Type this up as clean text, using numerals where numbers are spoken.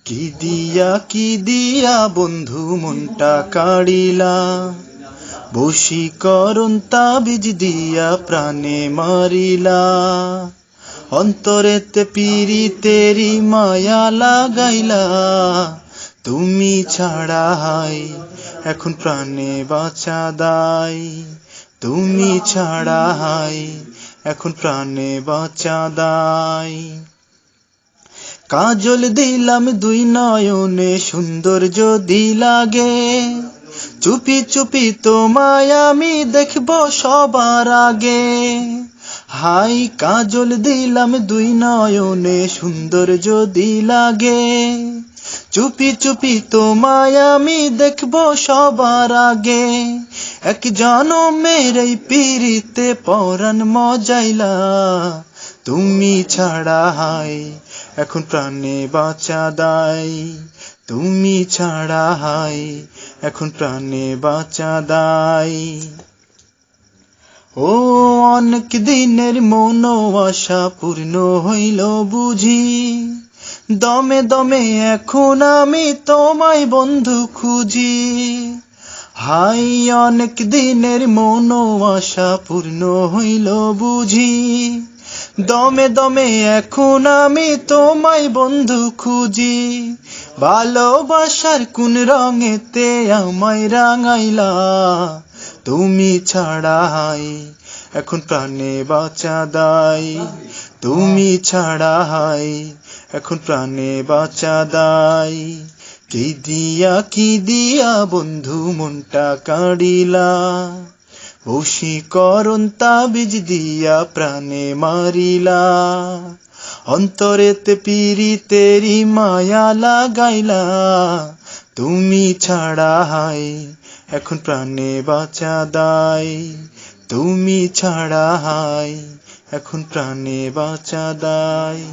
কি দিয়া বন্ধু মনটা কাড়িলা, বশীকরণ তাবিজ দিয়া প্রাণে মারিলা। অন্তরেতে পীড়িতেরি মায়া লাগাইলা, তুমি ছাড়া হাই এখন প্রাণে বাঁচা দায়। তুমি ছাড়া হাই এখন প্রাণে বাঁচা দায়। কাজল দিলাম দুই নয়নে সুন্দর যদি লাগে, চুপি চুপি তোমায় আমি দেখব সবার আগে। হাই কাজল দিলাম দুই নয়নে সুন্দর যদি লাগে, চুপি চুপি তোমায় আমি দেখব সবার আগে। এক জনমের এই পীড়িতে পরাণ মজাইলা, তুমি ছাড়া হাই এখন প্রাণে বাঁচা দায়। তুমি ছাড়া হাই এখন প্রাণে বাঁচা দায়। ও অনেক দিনের মন আশা পূর্ণ হইল বুঝি, দমে দমে এখন আমি তোমায় বন্ধু খুঁজি। হাই অনেক দিনের মন আশা পূর্ণ হইল বুঝি, দমে দমে এখন আমি তোমায় বন্ধু খুঁজি। ভালোবাসার কোন রঙেতে আমায় রাঙাইলা, তুমি ছাড়া হাই এখন প্রাণে বাঁচা দায়। তুমি ছাড়া হাই এখন প্রাণে বাঁচা দায়। কি দিয়া বন্ধু মনটা কাড়িলা, বশীকরণ তাবিজ দিয়া প্রাণে মারিলা। অন্তরেতে পীড়িতেরি মায়া লাগাইলা, তুমি ছাড়া হাই এখন প্রাণে বাঁচা দায়। তুমি ছাড়া হাই এখন প্রাণে বাঁচা দায়।